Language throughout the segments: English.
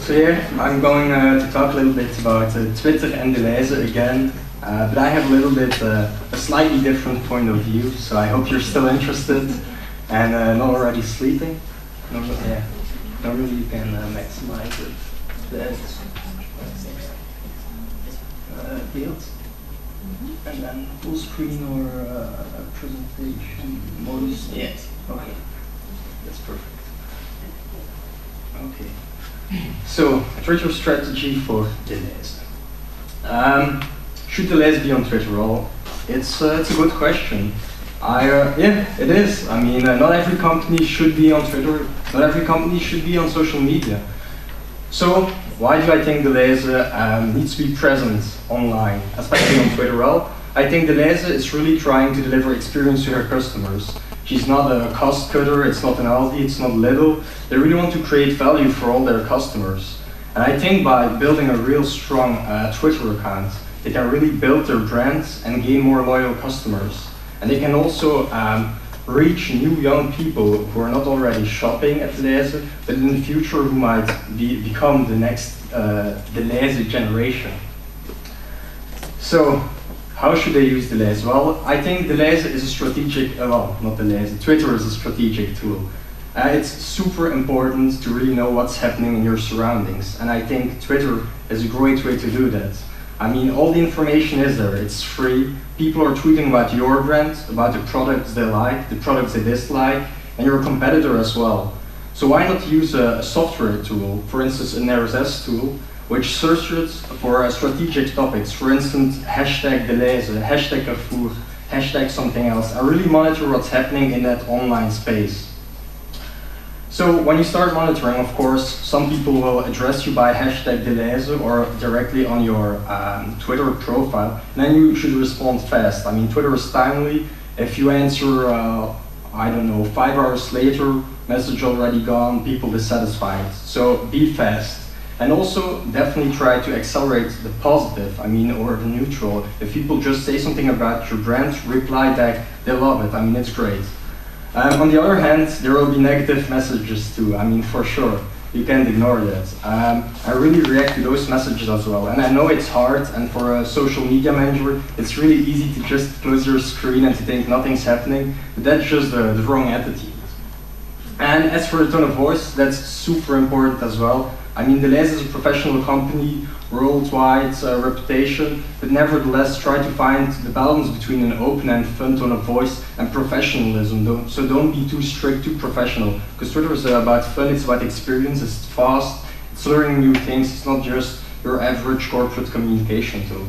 So yeah, I'm going to talk a little bit about Twitter and Delhaize again, but I have a little bit a slightly different point of view, so I hope you're still interested and not already sleeping. Normally you can maximize it. That's fields. And then full screen or presentation mode. Yes. Okay. That's perfect. Okay. So, Twitter strategy for Delhaize. Should Delhaize be on Twitter? Well, it's a good question. Yeah, it is. I mean, not every company should be on Twitter. Not every company should be on social media. So, why do I think Delhaize needs to be present online, especially on Twitter? Well, I think Delhaize is really trying to deliver experience to her customers. She's not a cost cutter, it's not an Aldi, it's not Lidl. They really want to create value for all their customers. And I think by building a real strong Twitter account, they can really build their brands and gain more loyal customers. And they can also reach new young people who are not already shopping at Delhaize, but in the future who might become the next Delhaize generation. So, how should they use Delhaize? Well, I think Delhaize is a strategic, well, not Delhaize, Twitter is a strategic tool. It's super important to really know what's happening in your surroundings, and I think Twitter is a great way to do that. I mean, all the information is there, it's free. People are tweeting about your brand, about the products they like, the products they dislike, and you're a competitor as well. So why not use a software tool, for instance an RSS tool, which searches for strategic topics, for instance hashtag Delhaize, hashtag Carrefour, hashtag something else. I really monitor what's happening in that online space. So when you start monitoring, of course, some people will address you by hashtag Delhaize or directly on your Twitter profile, and then you should respond fast. I mean, Twitter is timely. If you answer, I don't know, 5 hours later, message already gone, people dissatisfied. So be fast. And also definitely try to accelerate the positive, or the neutral. If people just say something about your brand, reply back, they love it, it's great. On the other hand, there will be negative messages too, for sure. You can't ignore that. I really react to those messages as well. And I know it's hard, and for a social media manager, it's really easy to just close your screen and to think nothing's happening, but that's just the wrong attitude. And as for the tone of voice, that's super important as well. Delhaize is a professional company, worldwide reputation, but nevertheless try to find the balance between an open and fun tone of voice and professionalism. So don't be too strict, too professional, because Twitter is about fun, it's about experience, it's fast, it's learning new things, it's not just your average corporate communication tool.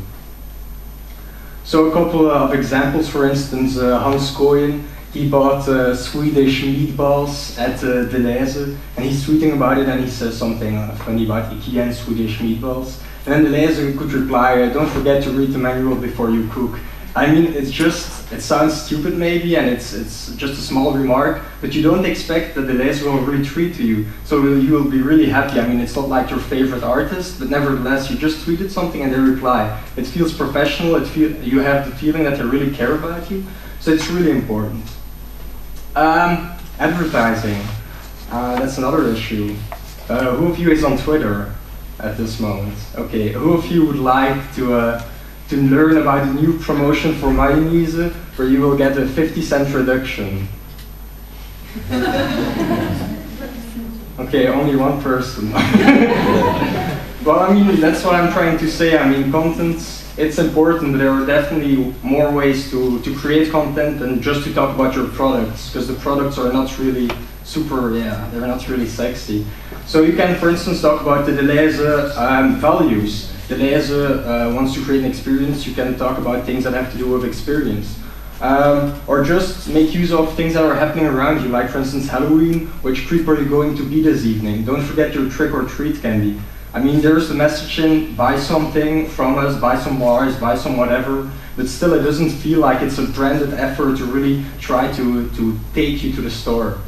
So a couple of examples, for instance, Hans Koyen. He bought Swedish meatballs at Delhaize, and he's tweeting about it, and he says something funny about IKEA and Swedish meatballs. And then Delhaize could reply, don't forget to read the manual before you cook. It sounds stupid maybe, and it's just a small remark, but you don't expect that Delhaize will retweet to you, so you will be really happy. It's not like your favorite artist, but nevertheless, you just tweeted something and they reply. It feels professional, you have the feeling that they really care about you, so it's really important. Advertising, that's another issue. Who of you is on Twitter at this moment? Okay, who of you would like to learn about a new promotion for mayonnaise where you will get a 50-cent reduction? Okay, only one person. Well, that's what I'm trying to say. Content, it's important, but there are definitely more ways to create content than just to talk about your products, because the products are not really they're not really sexy. So you can, for instance, talk about the Delhaize values. Delhaize wants to create an experience. You can talk about things that have to do with experience. Or just make use of things that are happening around you, like for instance Halloween. Which creep are you going to be this evening? Don't forget your trick or treat candy. There's the messaging, buy something from us, buy some bars, buy some whatever, but still it doesn't feel like it's a branded effort to really try to take you to the store.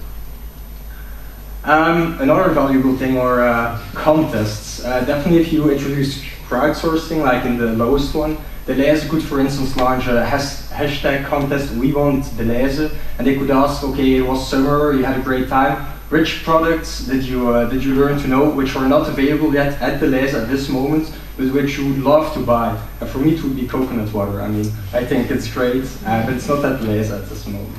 Another valuable thing are contests. Definitely if you introduce crowdsourcing, like in the lowest one, Delhaize could, for instance, launch a hashtag contest, we want Delhaize, and they could ask, okay, it was summer, you had a great time, which products did you learn to know which are not available yet at Delhaize at this moment, but which you would love to buy? And for me, it would be coconut water. I mean, I think it's great, but it's not at Delhaize at this moment.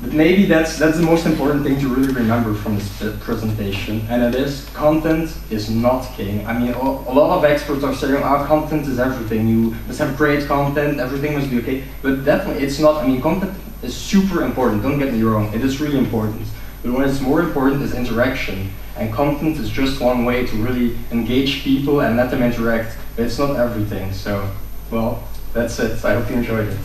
But maybe that's the most important thing to really remember from this presentation, and it is content is not king. I mean, a lot of experts are saying, content is everything. You must have great content, everything must be okay. But definitely, it's not. I mean, content is super important. Don't get me wrong; it is really important. But what is more important is interaction, and content is just one way to really engage people and let them interact. But it's not everything. So, well, that's it. I hope you enjoyed it.